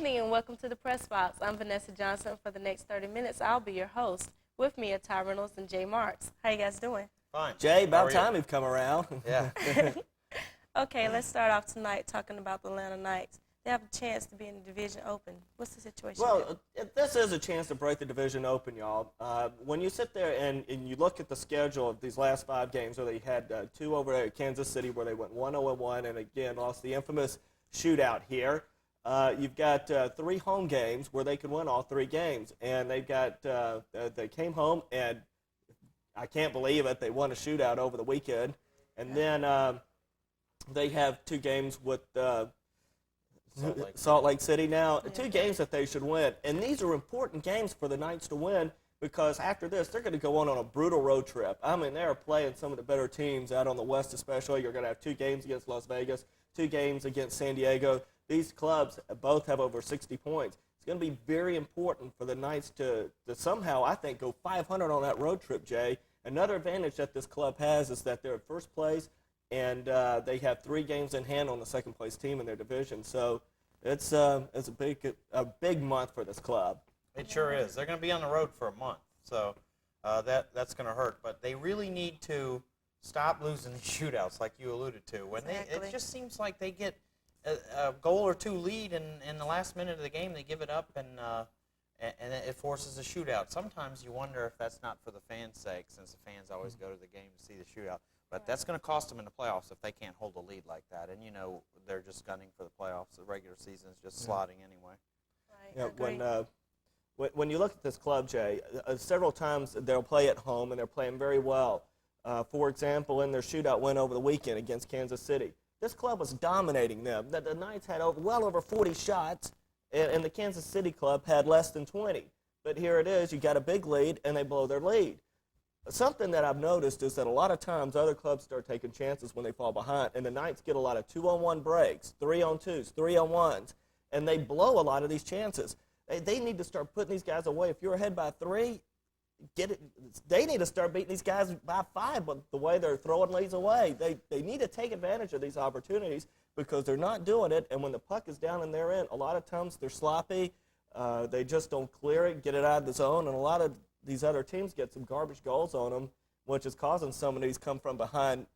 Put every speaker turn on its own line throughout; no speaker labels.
evening and welcome to the Press Box. I'm Vanessa Johnson. For the next 30 minutes, I'll be your host. With me are Reynolds and Marcks. How you guys doing?
Fine.
Jay, about time you've come around.
Yeah.
Okay, let's start off tonight talking about the Atlanta Knights. They have a chance to be in the division open. What's the situation
Well, this is a chance to break the division open, y'all. When you sit there and you look at the schedule of these last 5 games, where they had 2 over at Kansas City, where they went 1-0-1, and again lost the infamous shootout here. You've got 3 home games where they could win all 3 games, and they've got they came home, and I can't believe it, they won a shootout over the weekend, and then they have 2 games with Salt Lake City now, 2 games that they should win, and these are important games for the Knights to win, because after this they're going to go on a brutal road trip. I mean, they're playing some of the better teams out on the West, especially. You're going to have 2 games against Las Vegas, 2 games against San Diego. These clubs both have over 60 points. It's going to be very important for the Knights to somehow, I think, go 500 on that road trip, Jay. Another advantage that this club has is that they're at first place, and they have 3 games in hand on the second-place team in their division. So it's a big month for this club.
It sure is. They're going to be on the road for a month, so that's going to hurt. But they really need to stop losing these shootouts, like you alluded to. When it just seems like they get a goal or 2 lead, and in the last minute of the game they give it up, and it forces a shootout. Sometimes you wonder if that's not for the fans' sake, since the fans always go to the game to see the shootout. But that's going to cost them in the playoffs if they can't hold a lead like that. And, you know, they're just gunning for the playoffs. The regular season is just slotting anyway.
Right.
When you look at this club, Jay, several times they'll play at home, and they're playing very well. For example, in their shootout win over the weekend against Kansas City, this club was dominating them. The Knights had well over 40 shots, and the Kansas City club had less than 20. But here it is, you got a big lead, and they blow their lead. Something that I've noticed is that a lot of times other clubs start taking chances when they fall behind, and the Knights get a lot of 2-on-1 breaks, 3-on-2s, 3-on-1s, and they blow a lot of these chances. They need to start putting these guys away. If you're ahead by 3, get it. They need to start beating these guys by 5, but the way they're throwing leads away. They need to take advantage of these opportunities, because they're not doing it, and when the puck is down in their end, a lot of times they're sloppy. They just don't clear it, get it out of the zone, and a lot of these other teams get some garbage goals on them, which is causing some of these come-from-behind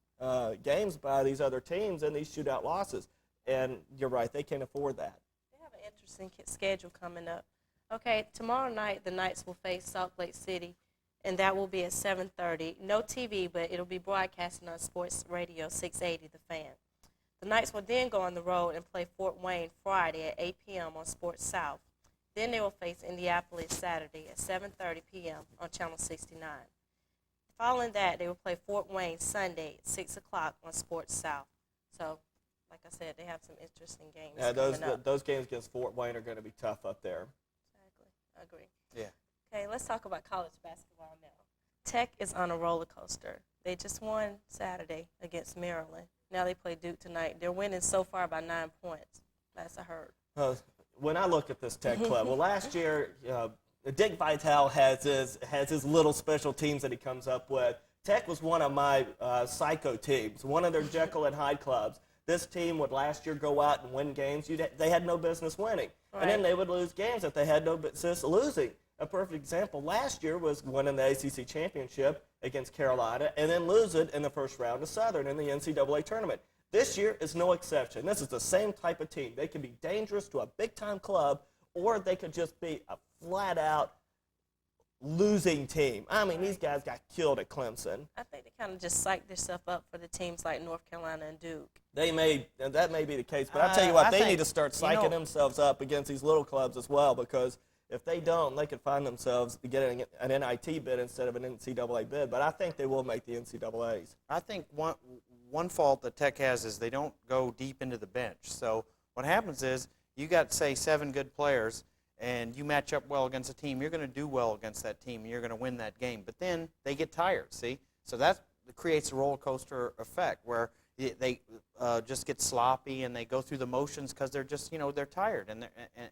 games by these other teams and these shootout losses. And you're right, they can't afford that.
They have an interesting schedule coming up. Okay, tomorrow night the Knights will face Salt Lake City, and that will be at 7:30. No TV, but it'll be broadcasting on Sports Radio 680, The Fan. The Knights will then go on the road and play Fort Wayne Friday at 8 p.m. on Sports South. Then they will face Indianapolis Saturday at 7:30 p.m. on Channel 69. Following that, they will play Fort Wayne Sunday at 6 o'clock on Sports South. So, like I said, they have some interesting games coming up.
Those games against Fort Wayne are going to be tough up there.
Exactly. I agree.
Yeah.
Okay, let's talk about college basketball now. Tech is on a roller coaster. They just won Saturday against Maryland. Now they play Duke tonight. They're winning so far by 9 points. Last I heard.
When I look at this Tech club, well, last year, Dick Vitale has his little special teams that he comes up with. Tech was one of my psycho teams, one of their Jekyll and Hyde clubs. This team would last year go out and win games they had no business winning. Right. And then they would lose games that they had no business losing. A perfect example last year was winning the ACC championship against Carolina and then lose it in the first round of Southern in the NCAA tournament. This year is no exception. This is the same type of team. They can be dangerous to a big-time club, or they could just be a flat-out losing team. I mean, these guys got killed at Clemson.
I think they kind of just psyched themselves up for the teams like North Carolina and Duke.
That may be the case, but I'll tell you what, they need to start psyching themselves up against these little clubs as well, because if they don't, they could find themselves getting an NIT bid instead of an NCAA bid. But I think they will make the NCAAs.
I think one fault that Tech has is they don't go deep into the bench. So what happens is you got, say, 7 good players, and you match up well against a team. You're going to do well against that team, and you're going to win that game. But then they get tired, see? So that creates a roller coaster effect where they just get sloppy and they go through the motions because they're just, they're tired,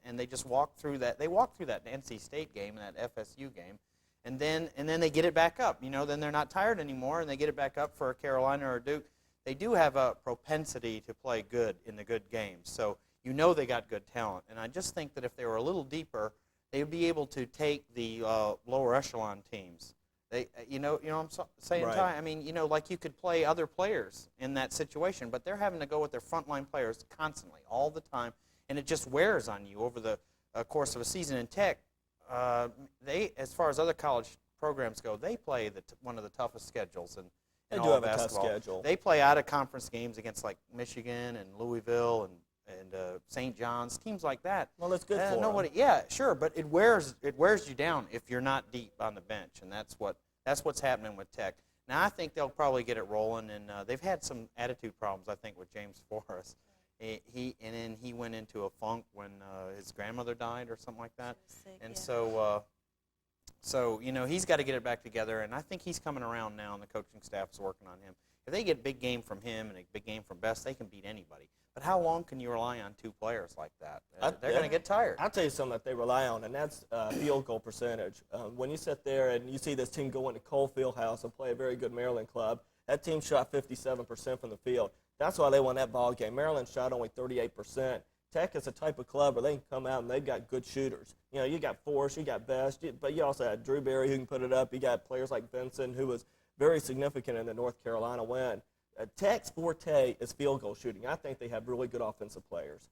and they just walk through that. They walk through that NC State game and that FSU game, and then they get it back up. Then they're not tired anymore, and they get it back up for a Carolina or a Duke. They do have a propensity to play good in the good games. So you know they got good talent. And I just think that if they were a little deeper, they would be able to take the lower echelon teams. They, you know what I'm saying,
Right.
Ty? I mean, like you could play other players in that situation, but they're having to go with their frontline players constantly, all the time, and it just wears on you over the course of a season. In Tech, they, as far as other college programs go, they play one of the toughest schedules in
They do
all
have a tough
basketball.
schedule.
They play out of conference games against like Michigan and Louisville and St. John's, teams like that.
Well, that's good for
nobody.
them.
Yeah, sure, but it wears you down if you're not deep on the bench, and that's what's happening with Tech. Now I think they'll probably get it rolling, and they've had some attitude problems, I think, with James Forrest. He went into a funk when his grandmother died or something like that,
Sick,
and
yeah.
so he's got to get it back together, and I think he's coming around now, and the coaching staff is working on him. If they get a big game from him and a big game from Best, they can beat anybody. But how long can you rely on two players like that? They're going to get tired.
I'll tell you something that they rely on, and that's field goal percentage. When you sit there and you see this team go into Cole Fieldhouse and play a very good Maryland club, that team shot 57% from the field. That's why they won that ball game. Maryland shot only 38%. Tech is a type of club where they can come out and they've got good shooters. You got Forrest, you got Best, but you also had Drew Berry who can put it up. You got players like Benson, who was very significant in the North Carolina win. Tech's forte is field goal shooting. I think they have really good offensive players.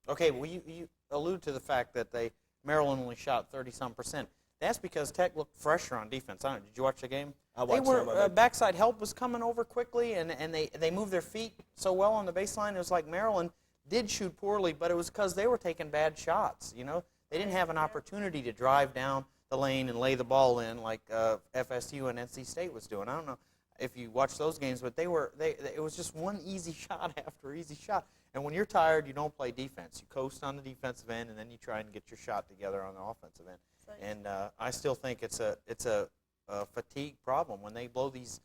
Okay, well, you allude to the fact that Maryland only shot 30-some%. That's because Tech looked fresher on defense. I don't know, did you watch the game?
I watched some of it.
Backside help was coming over quickly, and they moved their feet so well on the baseline. It was like Maryland did shoot poorly, but it was because they were taking bad shots. They didn't have an opportunity to drive down the lane and lay the ball in like FSU and NC State was doing. I don't know if you watch those games, but it was just one easy shot after easy shot. And when you're tired, you don't play defense. You coast on the defensive end, and then you try and get your shot together on the offensive end. And I still think it's a fatigue problem when they blow these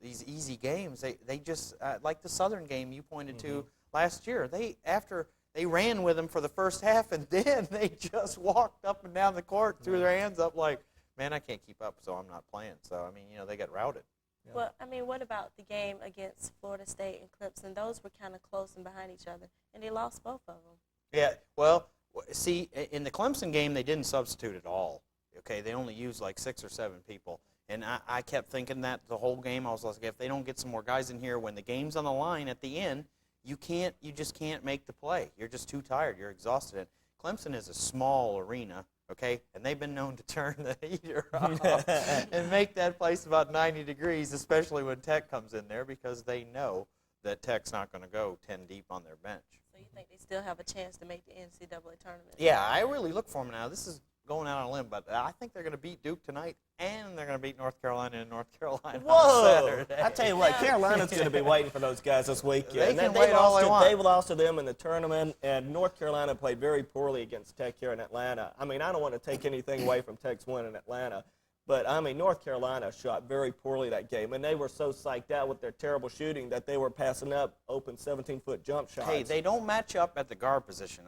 easy games. They just like the Southern game you pointed to last year. After they ran with them for the first half, and then they just walked up and down the court, threw their hands up like, man, I can't keep up, so I'm not playing. So I mean, they got routed.
Yeah.
Well, I mean, what about the game against Florida State and Clemson? Those were kind of close and behind each other, and they lost both of them.
Yeah, well, see, in the Clemson game, they didn't substitute at all. Okay, they only used like 6 or 7 people. And I kept thinking that the whole game. I was like, if they don't get some more guys in here when the game's on the line at the end, you just can't make the play. You're just too tired. You're exhausted. Clemson is a small arena, okay, and they've been known to turn the heater off and make that place about 90 degrees, especially when Tech comes in there, because they know that Tech's not going to go 10 deep on their bench.
So you think they still have a chance to make the NCAA tournament?
Yeah, I really look for them now. This is going out on a limb, but I think they're going to beat Duke tonight, and they're going to beat North Carolina in North Carolina on
Whoa!
Saturday.
I tell you what, Carolina's going to be waiting for those guys this weekend.
They can wait all they want.
They lost to them in the tournament, and North Carolina played very poorly against Tech here in Atlanta. I mean, I don't want to take anything away from Tech's win in Atlanta, but, I mean, North Carolina shot very poorly that game, and they were so psyched out with their terrible shooting that they were passing up open 17-foot jump shots.
Hey, they don't match up at the guard position.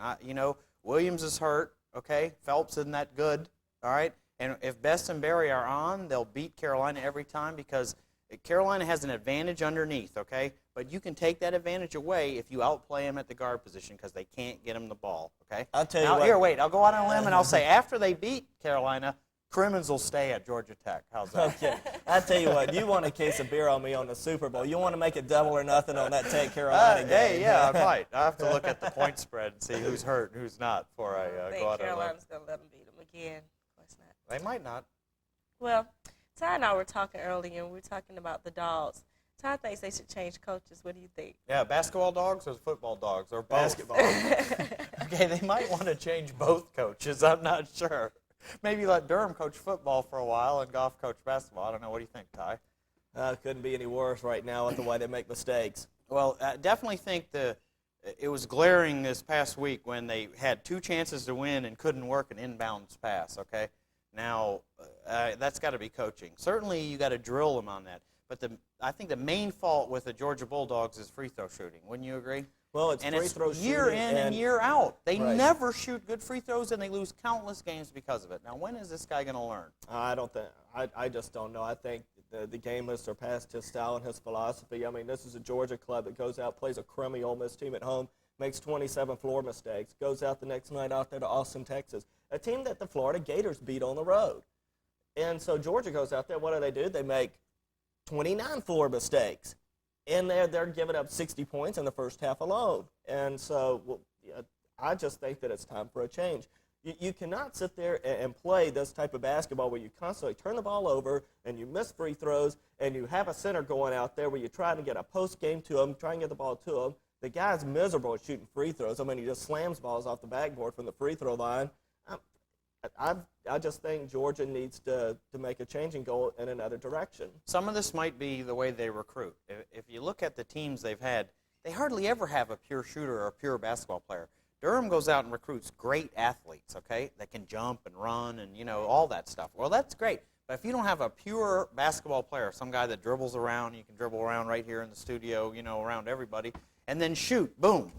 Williams is hurt, okay? Phelps isn't that good, all right? And if Best and Berry are on, they'll beat Carolina every time because Carolina has an advantage underneath, okay? But you can take that advantage away if you outplay them at the guard position because they can't get them the ball, okay?
I'll tell you
now,
what.
Here, wait. I'll go out on a limb and I'll say after they beat Carolina, Crimmins will stay at Georgia Tech. How's that?
Okay. I tell you what, you want a case of beer on me on the Super Bowl. You want to make it double or nothing on that Tech Carolina game.
Hey, yeah, I might. I have to look at the point spread and see who's hurt and who's not before I
I
go
think
out on a limb.
Carolina's going to let them beat them again. Of course not.
They might not.
Well, Ty and I were talking earlier, and we were talking about the dogs. Ty thinks they should change coaches. What do you think?
Yeah, basketball dogs or football dogs or both?
Basketball.
Okay, they might want to change both coaches. I'm not sure. Maybe let Durham coach football for a while and Goff coach basketball. I don't know. What do you think, Ty?
Couldn't be any worse right now with the way they make mistakes.
Well, I definitely think it was glaring this past week when they had 2 chances to win and couldn't work an inbounds pass, okay? Now, that's got to be coaching. Certainly, you got to drill them on that. But I think the main fault with the Georgia Bulldogs is free throw shooting. Wouldn't you agree?
Well, it's
And
free
it's
throw
year
shooting
in and year out. They
Right.
never shoot good free throws, and they lose countless games because of it. Now, when is this guy going to learn?
I just don't know. I think the game has surpassed his style and his philosophy. I mean, this is a Georgia club that goes out, plays a crummy Ole Miss team at home, makes 27 floor mistakes, goes out the next night out there to Austin, Texas, a team that the Florida Gators beat on the road. And so Georgia goes out there. What do? They make 29 floor mistakes. And they're giving up 60 points in the first half alone. And so I just think that it's time for a change. You cannot sit there and play this type of basketball where you constantly turn the ball over and you miss free throws and you have a center going out there where you're trying to get a post game to him, try and get the ball to him. The guy's miserable at shooting free throws. I mean, he just slams balls off the backboard from the free throw line. I just think Georgia needs to make a change and go in another direction.
Some of this might be the way they recruit. If you look at the teams they've had, they hardly ever have a pure shooter or a pure basketball player. Durham goes out and recruits great athletes, okay, that can jump and run and, all that stuff. Well, that's great. But if you don't have a pure basketball player, some guy that dribbles around, you can dribble around right here in the studio, around everybody, and then shoot, boom,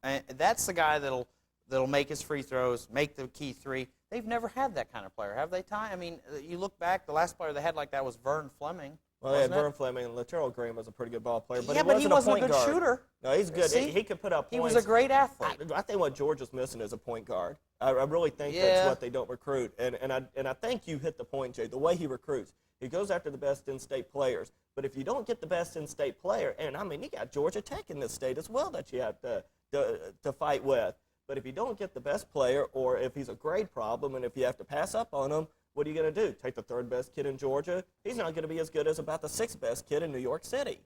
and that's the guy that'll make his free throws, make the key three. They've never had that kind of player, have they, Ty? I mean, you look back, the last player they had like that was Vern Fleming.
Well, they had Vern Fleming, and Laterell Green was a pretty good ball player, but
he
wasn't
wasn't
a point
good
guard.
shooter.
No, he's good.
See?
He could put up points.
He was a great athlete.
I think what Georgia's missing is a point guard. I really think that's what they don't recruit. And I think you hit the point, Jay, the way he recruits. He goes after the best in-state players. But if you don't get the best in-state player, and, I mean, you got Georgia Tech in this state as well that you have to fight with. But if you don't get the best player, or if he's a grade problem, and if you have to pass up on him, what are you going to do? Take the third best kid in Georgia? He's not going to be as good as about the sixth best kid in New York City.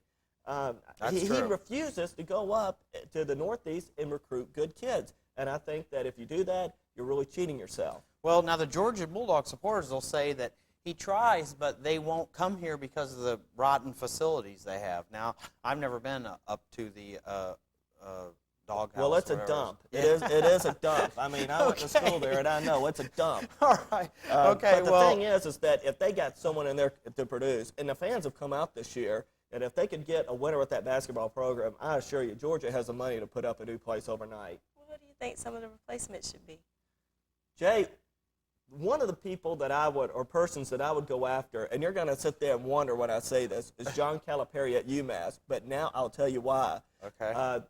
He refuses to go up to the Northeast and recruit good kids. And I think that if you do that, you're really cheating yourself.
Well, now the Georgia Bulldog supporters will say that he tries, but they won't come here because of the rotten facilities they have. Now, I've never been up to the doghouse.
Well, it's a dump. It is a dump. I mean, I went to school there, and I know it's a dump.
All right. Okay,
but the thing is that if they got someone in there to produce, and the fans have come out this year, and if they could get a winner with that basketball program, I assure you, Georgia has the money to put up a new place overnight.
Well, what do you think some of the replacements should be?
Jay, one of the people that I would, or persons that I would go after, and you're going to sit there and wonder when I say this, is John Calipari at UMass. But now I'll tell you why.
Okay.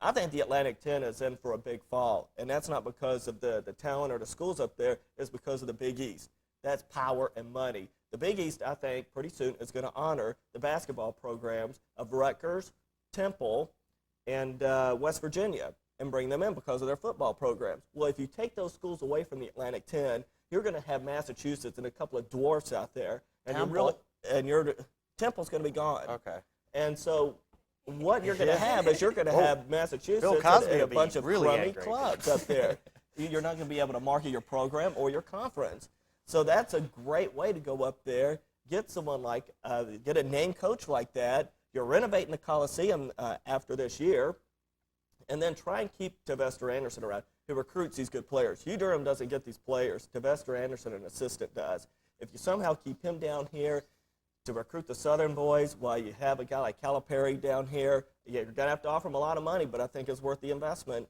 I think the Atlantic 10 is in for a big fall, and that's not because of the talent or the schools up there. It's because of the Big East. That's power and money. The Big East, I think, pretty soon is going to honor the basketball programs of Rutgers, Temple, and West Virginia and bring them in because of their football programs. Well, if you take those schools away from the Atlantic 10, you're going to have Massachusetts and a couple of dwarfs out there. And Temple's going to be gone.
Okay.
And so what you're going to have is you're going to have Massachusetts and a bunch of really crummy clubs up there. You're not going to be able to market your program or your conference. So that's a great way to go up there, get someone like, get a name coach like that. You're renovating the Coliseum after this year, and then try and keep Tavester Anderson around, who recruits these good players. Hugh Durham doesn't get these players. Tavester Anderson, an assistant, does. If you somehow keep him down here to recruit the Southern boys while you have a guy like Calipari down here, you're going to have to offer him a lot of money, but I think it's worth the investment,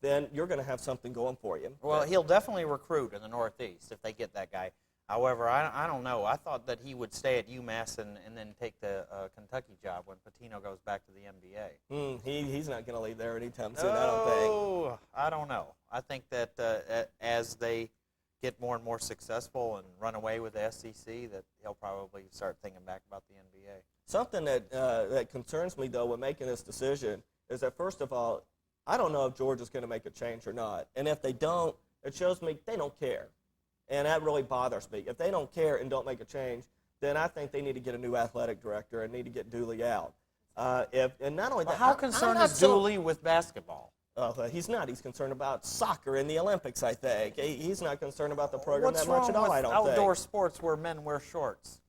then you're going to have something going for you.
Well, he'll definitely recruit in the Northeast if they get that guy. However, I don't know. I thought that he would stay at UMass and then take the Kentucky job when Pitino goes back to the NBA.
He's not going to leave there anytime soon, I don't think.
I don't know. I think that as they get more and more successful and run away with the SEC, that he'll probably start thinking back about the NBA.
Something that concerns me, though, when making this decision is that, first of all, I don't know if Georgia's going to make a change or not. And if they don't, it shows me they don't care. And that really bothers me. If they don't care and don't make a change, then I think they need to get a new athletic director and need to get Dooley out. And not only that,
how concerned is Dooley with basketball?
He's not. He's concerned about soccer in the Olympics, I think. He's not concerned about the program that much at all, I don't think.
What's wrong with outdoor sports where men wear shorts?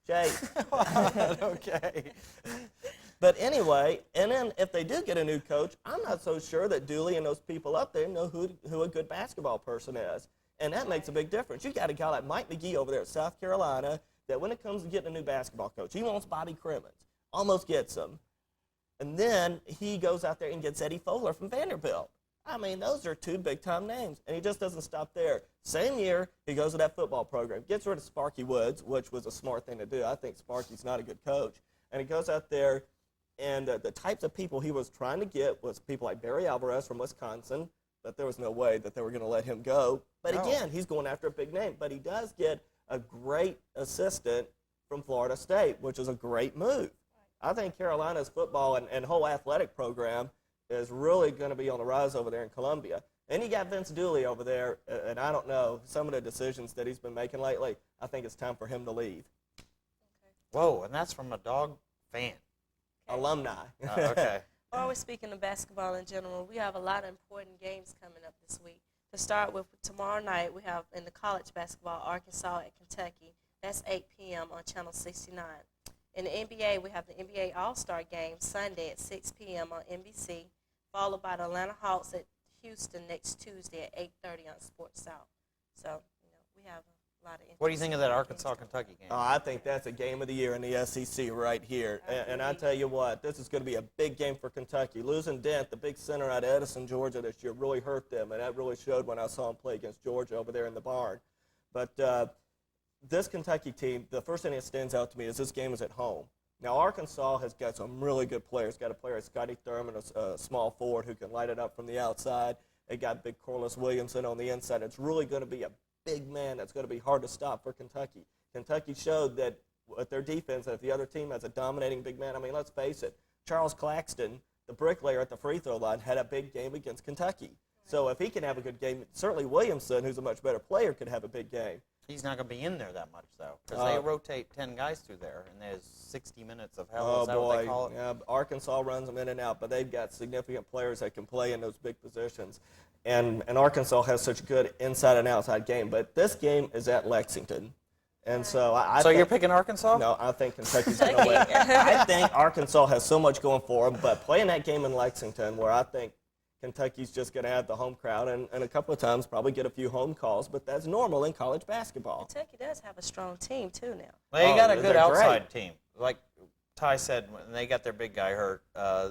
Jay.
Okay.
But anyway, and then if they do get a new coach, I'm not so sure that Dooley and those people up there know who a good basketball person is. And that makes a big difference. You got a guy like Mike McGee over there at South Carolina that when it comes to getting a new basketball coach, he wants Bobby Crimmins, almost gets him. And then he goes out there and gets Eddie Fowler from Vanderbilt. I mean, those are two big-time names, and he just doesn't stop there. Same year, he goes to that football program, gets rid of Sparky Woods, which was a smart thing to do. I think Sparky's not a good coach. And he goes out there And the types of people he was trying to get was people like Barry Alvarez from Wisconsin, but there was no way that they were going to let him go. But again, he's going after a big name. But he does get a great assistant from Florida State, which is a great move. I think Carolina's football and whole athletic program is really going to be on the rise over there in Columbia. And you got Vince Dooley over there, and I don't know, some of the decisions that he's been making lately, I think it's time for him to leave.
Whoa, and that's from a dog fan.
Okay.
Alumni.
Oh, okay.
While we're speaking of basketball in general, we have a lot of important games coming up this week. To start with, tomorrow night, we have in the college basketball, Arkansas at Kentucky. That's 8 p.m. on Channel 69. In the NBA, we have the NBA All-Star Game Sunday at 6 p.m. on NBC, followed by the Atlanta Hawks at Houston next Tuesday at 8:30 on Sports South. So, we have a lot of interest.
What do you think of that Arkansas-Kentucky game?
Oh, I think that's a game of the year in the SEC right here. And I tell you what, this is going to be a big game for Kentucky. Losing Dent, the big center out of Edison, Georgia this year, really hurt them, and that really showed when I saw him play against Georgia over there in the barn. But this Kentucky team, the first thing that stands out to me is this game is at home. Now, Arkansas has got some really good players. Got a player like Scotty Thurman, a small forward who can light it up from the outside. They got big Corliss Williamson on the inside. It's really going to be a big man that's going to be hard to stop for Kentucky. Kentucky showed that with their defense, if the other team has a dominating big man, I mean, let's face it, Charles Claxton, the bricklayer at the free throw line, had a big game against Kentucky. So if he can have a good game, certainly Williamson, who's a much better player, could have a big game.
He's not going to be in there that much, though, because they rotate 10 guys through there, and there's 60 minutes of hell. Is that what they call it?
Yeah, Arkansas runs them in and out, but they've got significant players that can play in those big positions. And Arkansas has such a good inside and outside game. But this game is at Lexington. And so I
So
think,
you're picking Arkansas?
No, I think Kentucky's going to win. I think Arkansas has so much going for them, but playing that game in Lexington where I think Kentucky's just going to have the home crowd and a couple of times probably get a few home calls, but that's normal in college basketball.
Kentucky does have a strong team, too, now.
Well, they got a good
they're
outside
great.
team. Like Ty said, when they got their big guy hurt,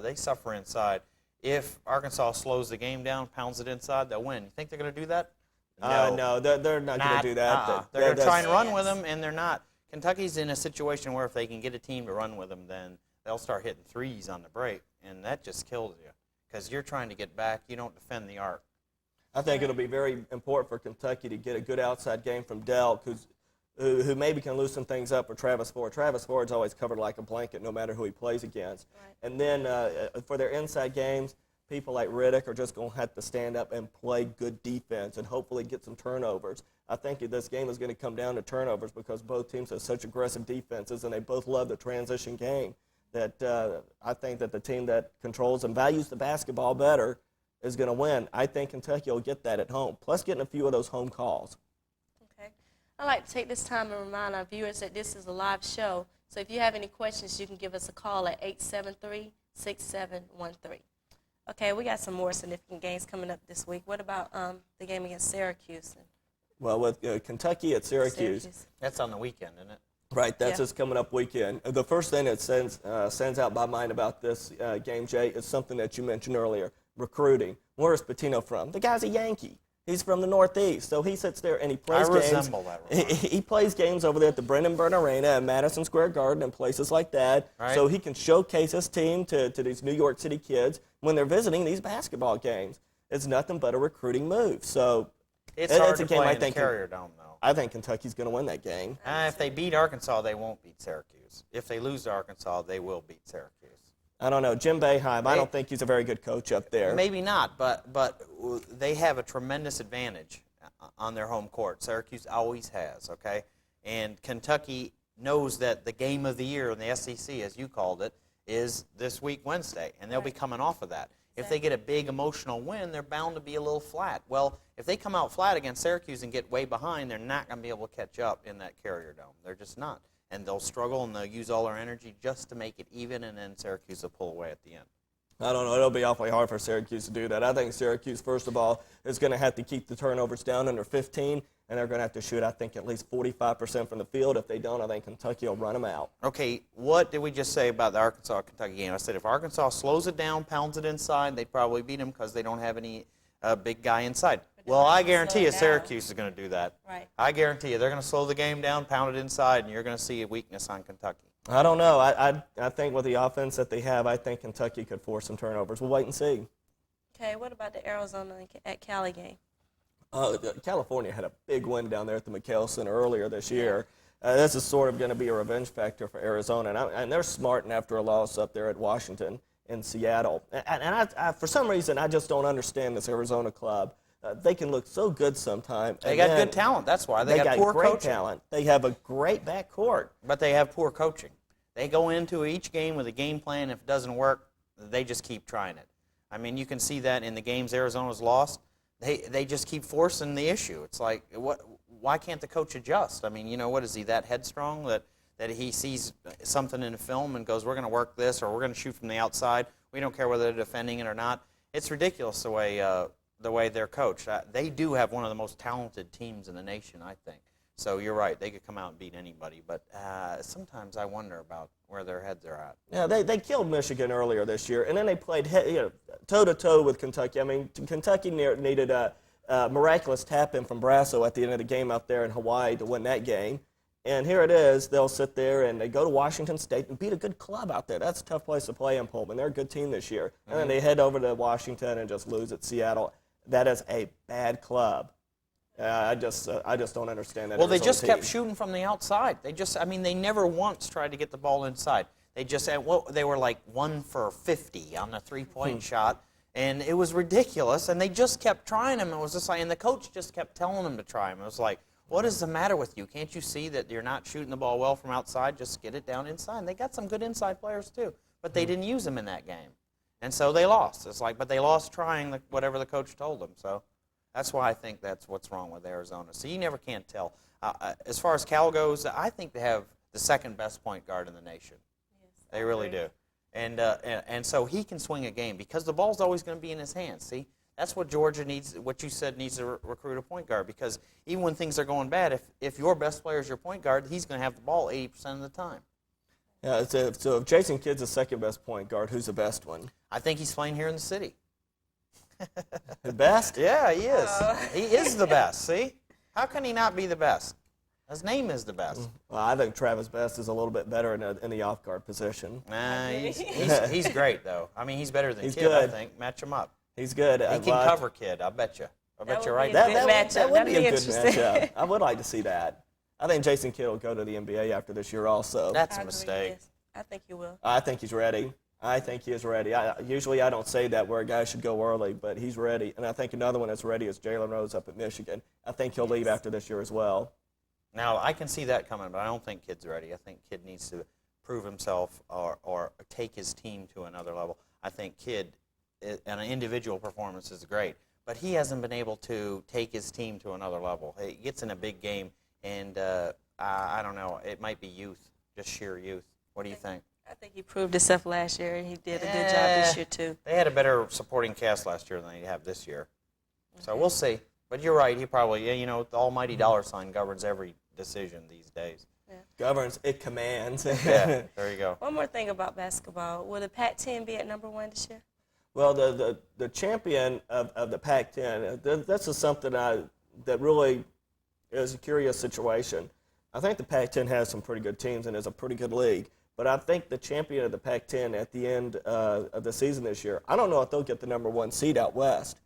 they suffer inside. If Arkansas slows the game down, pounds it inside, they'll win. You think they're going to do that?
No, they're not going to do that.
They're going to try and run with them, and they're not. Kentucky's in a situation where if they can get a team to run with them, then they'll start hitting threes on the break, and that just kills you because you're trying to get back. You don't defend the arc.
I think it'll be very important for Kentucky to get a good outside game from Dell, who maybe can loosen things up for Travis Ford. Travis Ford's always covered like a blanket no matter who he plays against.
Right.
And then for their inside games, people like Riddick are just going to have to stand up and play good defense and hopefully get some turnovers. I think this game is going to come down to turnovers because both teams have such aggressive defenses and they both love the transition game that I think that the team that controls and values the basketball better is going to win. I think Kentucky will get that at home, plus getting a few of those home calls.
Okay. I'd like to take this time and remind our viewers that this is a live show. So if you have any questions, you can give us a call at 873-6713. Okay, we got some more significant games coming up this week. What about the game against Syracuse?
Well, with Kentucky at Syracuse.
That's on the weekend, isn't it?
Right, that's this coming up weekend. The first thing that stands out my mind about this game, Jay, is something that you mentioned earlier, recruiting. Where is Patino from? The guy's a Yankee. He's from the Northeast, so he sits there and he plays games.
I resemble that.
He plays games over there at the Brendan Byrne Arena and Madison Square Garden and places like that,
right.
So he can showcase his team to these New York City kids when they're visiting these basketball games. It's nothing but a recruiting move. So
it's hard
a
to
game
play
I
in the
think
Carrier Dome, though.
I think Kentucky's going to win that game.
If they beat Arkansas, they won't beat Syracuse. If they lose to Arkansas, they will beat Syracuse.
I don't know. Jim Boeheim, I don't think he's a very good coach up there.
Maybe not, but they have a tremendous advantage on their home court. Syracuse always has, okay? And Kentucky knows that the game of the year in the SEC, as you called it, is this week Wednesday, and they'll be coming off of that. If they get a big emotional win, they're bound to be a little flat. Well, if they come out flat against Syracuse and get way behind, they're not going to be able to catch up in that Carrier Dome. They're just not. And they'll struggle, and they'll use all their energy just to make it even, and then Syracuse will pull away at the end.
I don't know. It'll be awfully hard for Syracuse to do that. I think Syracuse, first of all, is going to have to keep the turnovers down under 15, and they're going to have to shoot, I think, at least 45% from the field. If they don't, I think Kentucky will run them out.
Okay, what did we just say about the Arkansas-Kentucky game? I said if Arkansas slows it down, pounds it inside, they'd probably beat them because they don't have any big guy inside. Well, I
slow
guarantee you
down.
Syracuse is going to do that.
Right.
I guarantee you they're going to slow the game down, pound it inside, and you're going to see a weakness on Kentucky.
I don't know. I think with the offense that they have, I think Kentucky could force some turnovers. We'll wait and see.
Okay, what about the Arizona at Cali game?
California had a big win down there at the McHale Center earlier this year. This is sort of going to be a revenge factor for Arizona, and they're smarting after a loss up there at Washington and Seattle. And I, for some reason, I just don't understand this Arizona club. They can look so good sometimes.
They got good talent. That's why they got poor
great
coaching.
talent. They have a great backcourt,
But they have poor coaching. They go into each game with a game plan. If it doesn't work, they just keep trying it. I mean, you can see that in the games Arizona's lost. They just keep forcing the issue. It's like, why can't the coach adjust? I mean, you know, what is he, that headstrong that he sees something in a film and goes, we're going to work this, or we're going to shoot from the outside. We don't care whether they're defending it or not. It's ridiculous the way they're coached. They do have one of the most talented teams in the nation, I think. So you're right. They could come out and beat anybody. But sometimes I wonder about where their heads are at.
Yeah, they killed Michigan earlier this year, and then they played toe-to-toe with Kentucky. I mean, Kentucky needed a miraculous tap-in from Brasso at the end of the game out there in Hawaii to win that game. And here it is. They'll sit there and they go to Washington State and beat a good club out there. That's a tough place to play in Pullman. They're a good team this year. And then they head over to Washington and just lose at Seattle. That is a bad club. I just don't understand that.
Well, they
Arizona
just
team.
kept shooting from the outside. They never once tried to get the ball inside. They just they were like 1 for 50 on the three-point shot, and it was ridiculous. And they just kept trying them. It was just like, and the coach just kept telling them to try them. It was like, what is the matter with you? Can't you see that you're not shooting the ball well from outside? Just get it down inside. And they got some good inside players too, but they didn't use them in that game, and so they lost. It's like, but they lost trying whatever the coach told them. So. That's why I think that's what's wrong with Arizona. So you never can tell. As far as Cal goes, I think they have the second best point guard in the nation.
Yes,
They really do. And so he can swing a game because the ball's always going to be in his hands. See, that's what Georgia needs, what you said needs to recruit a point guard, because even when things are going bad, if your best player is your point guard, he's going to have the ball 80% of the time.
Yeah, so if Jason Kidd's the second best point guard, who's the best one?
I think he's playing here in the city.
The best?
Yeah, he is. He is the best, see? How can he not be the best? His name is the best.
Well, I think Travis Best is a little bit better in the off-guard position.
Nah, he's great, though. I mean, he's better than
He's
Kidd, I
good.
think. Match him up.
He's good.
He can cover Kidd, I bet you. I bet you right
That
now.
would be a good matchup.
That would
That'd
be a
be
good
interesting.
matchup. I would like to see that. I think Jason Kidd will go to the NBA after this year also.
That's
I
a
agree,
mistake.
yes. I think you will.
I think he's ready. I think he is ready. Usually I don't say that where a guy should go early, but he's ready. And I think another one that's ready is Jalen Rose up at Michigan. I think he'll leave after this year as well.
Now, I can see that coming, but I don't think Kidd's ready. I think Kidd needs to prove himself or take his team to another level. I think Kidd, on an individual performance, is great, but he hasn't been able to take his team to another level. He gets in a big game, and I don't know, it might be youth, just sheer youth. What do you think?
I think he proved himself last year, and he did a good job this year, too.
They had a better supporting cast last year than they have this year. So we'll see. But you're right, he probably, the almighty dollar sign governs every decision these days.
Governs, it commands.
Yeah, there you go.
One more thing about basketball. Will the Pac-10 be at number 1 this year?
Well, the champion of the Pac-10, this is something that really is a curious situation. I think the Pac-10 has some pretty good teams and is a pretty good league. But I think the champion of the Pac-10 at the end of the season this year, I don't know if they'll get the number 1 seed out west.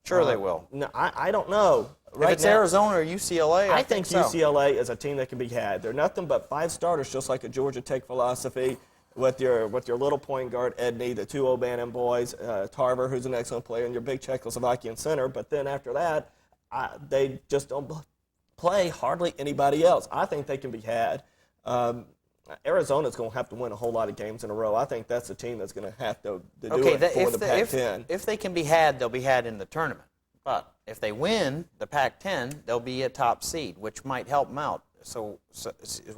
Sure they will.
No, I don't know.
If it's Arizona or UCLA,
I think
so.
UCLA is a team that can be had. They're nothing but 5 starters, just like a Georgia Tech philosophy, with your little point guard Edney, the 2 O'Bannon boys, Tarver, who's an excellent player, and your big Czechoslovakian center. But then after that, they just don't play hardly anybody else. I think they can be had. Arizona's going to have to win a whole lot of games in a row. I think that's the team that's going to have to do it for the Pac-10.
If they can be had, they'll be had in the tournament. But if they win the Pac-10, they'll be a top seed, which might help them out, so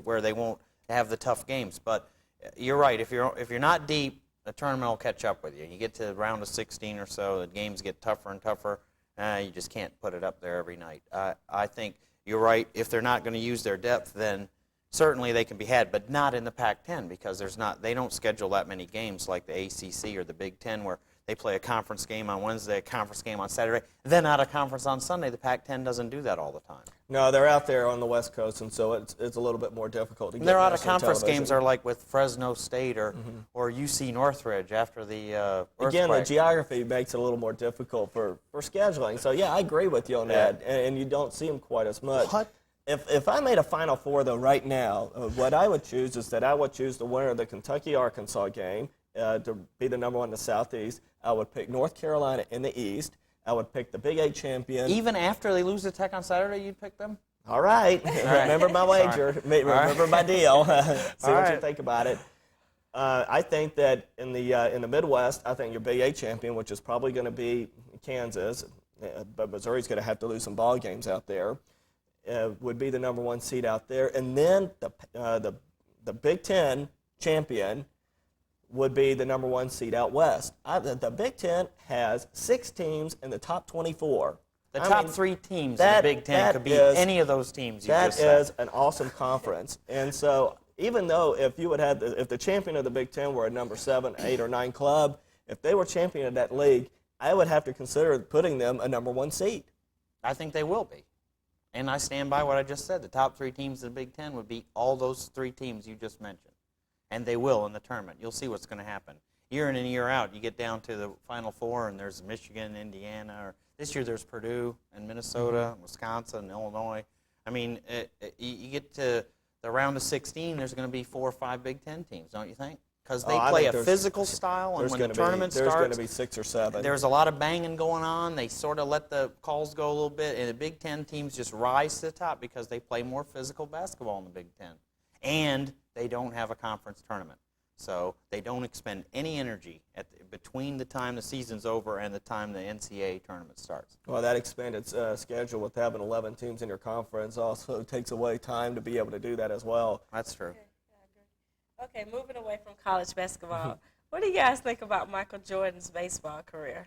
where they won't have the tough games. But you're right. If you're not deep, the tournament will catch up with you. You get to the round of 16 or so, the games get tougher and tougher. You just can't put it up there every night. I think you're right. If they're not going to use their depth, then certainly they can be had, but not in the Pac-10 because they don't schedule that many games like the ACC or the Big Ten where They play a conference game on Wednesday, a conference game on Saturday, then out of conference on Sunday. The Pac-10 doesn't do that all the time.
No, they're out there on the West Coast, and so it's a little bit more difficult to get
Their out of
national
conference
television.
games are like with Fresno State or UC Northridge after the earthquake.
Again, the geography makes it a little more difficult for scheduling. So, yeah, I agree with you on that, and you don't see them quite as much.
What?
If I made a Final Four, though, right now, what I would choose is that I would choose the winner of the Kentucky-Arkansas game to be the number one in the Southeast. I would pick North Carolina in the East. I would pick the Big 8 champion.
Even after they lose to Tech on Saturday, you'd pick them?
All right. Remember my wager. Remember my deal. See what you think about it. I think that in the Midwest, I think your Big 8 champion, which is probably going to be Kansas, but Missouri's going to have to lose some ball games out there, would be the number one seed out there. And then the Big 10 champion would be the number one seed out west. The Big Ten has 6 teams in the top 24.
The top 3 teams in the Big Ten could be any of those teams you just said.
That is an awesome conference. And so even though if the champion of the Big Ten were a number 7, 8, or 9 club, if they were champion of that league, I would have to consider putting them a number one seed.
I think they will be. And I stand by what I just said. The top 3 teams in the Big Ten would beat all those 3 teams you just mentioned. And they will in the tournament. You'll see what's going to happen. Year in and year out, you get down to the Final Four, and there's Michigan, Indiana. Or this year there's Purdue and Minnesota, Wisconsin, Illinois. I mean, you get to the round of 16, there's going to be 4 or 5 Big Ten teams, don't you think? Because they play a physical style, and when the tournament starts,
there's going to be 6 or 7.
There's a lot of banging going on. They sort of let the calls go a little bit, and the Big Ten teams just rise to the top because they play more physical basketball in the Big Ten. And they don't have a conference tournament. So they don't expend any energy between the time the season's over and the time the NCAA tournament starts.
Well, that expanded schedule with having 11 teams in your conference also takes away time to be able to do that as well.
That's true.
Okay, I agree. Okay, moving away from college basketball, what do you guys think about Michael Jordan's baseball career?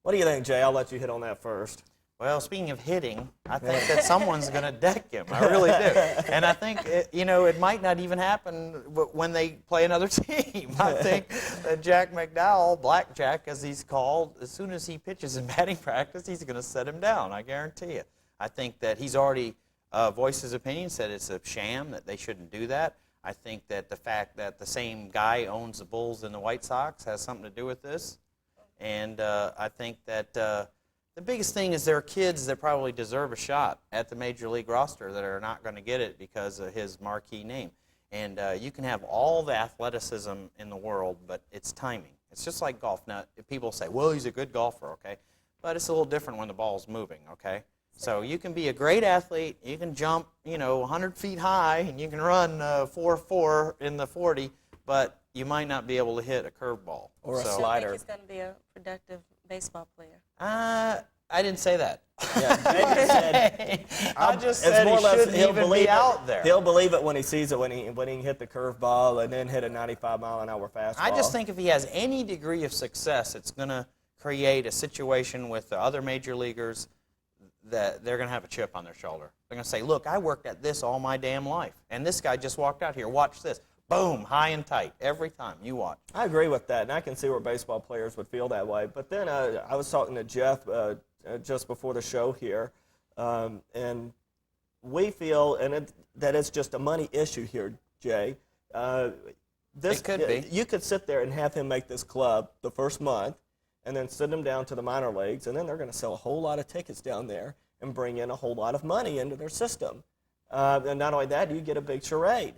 What do you think, Jay? I'll let you hit on that first.
Well, speaking of hitting, I think that someone's going to deck him. I really do. And I think, it might not even happen when they play another team. I think that Jack McDowell, Blackjack as he's called, as soon as he pitches in batting practice, he's going to set him down, I guarantee you. I think that he's already voiced his opinion, said it's a sham, that they shouldn't do that. I think that the fact that the same guy owns the Bulls and the White Sox has something to do with this. And I think that the biggest thing is there are kids that probably deserve a shot at the Major League roster that are not going to get it because of his marquee name. And you can have all the athleticism in the world, but it's timing. It's just like golf. Now, people say, well, he's a good golfer, okay? But it's a little different when the ball's moving, okay? So you can be a great athlete, you can jump, 100 feet high, and you can run 4.4 in the 40, but you might not be able to hit a curveball.
Or a
I
slider.
think he's going to be a productive baseball player.
I didn't say that.
Yeah, Jay said,
I just said he shouldn't even be out there.
He'll believe it when he sees it, when he can hit the curveball and then hit a 95-mile-an-hour fastball.
I just think if he has any degree of success, it's going to create a situation with the other major leaguers that they're going to have a chip on their shoulder. They're going to say, look, I worked at this all my damn life, and this guy just walked out here. Watch this. Boom, high and tight, every time. You watch.
I agree with that, and I can see where baseball players would feel that way. But then I was talking to Jeff just before the show here, and we feel that it's just a money issue here, Jay.
It could be.
You could sit there and have him make this club the first month, and then send him down to the minor leagues, and then they're going to sell a whole lot of tickets down there and bring in a whole lot of money into their system. And not only that, you get a big charade.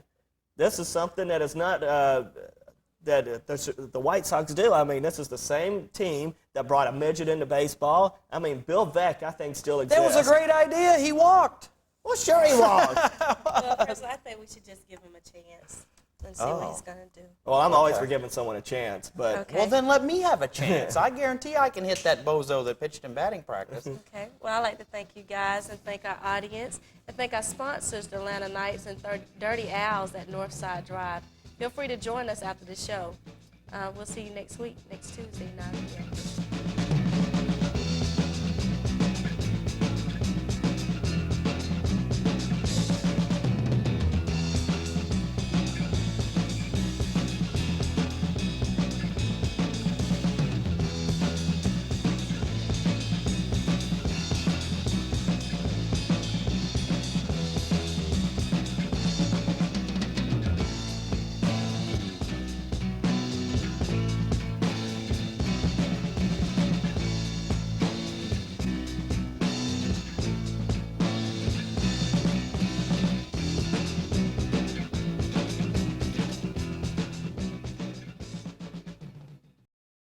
This is something that is not that the White Sox do. I mean, this is the same team that brought a midget into baseball. I mean, Bill Veeck, I think, still exists.
That was a great idea. He walked.
Well, sure he walked.
Well, personally, I think we should just give him a chance and see what he's going to do.
Well, I'm always for giving someone a chance, but
Okay.
Well, then let me have a chance. I guarantee I can hit that bozo that pitched in batting practice.
Okay. Well, I'd like to thank you guys and thank our audience and thank our sponsors, the Atlanta Knights and Dirty Owls at Northside Drive. Feel free to join us after the show. We'll see you next week, next Tuesday, 9 p.m.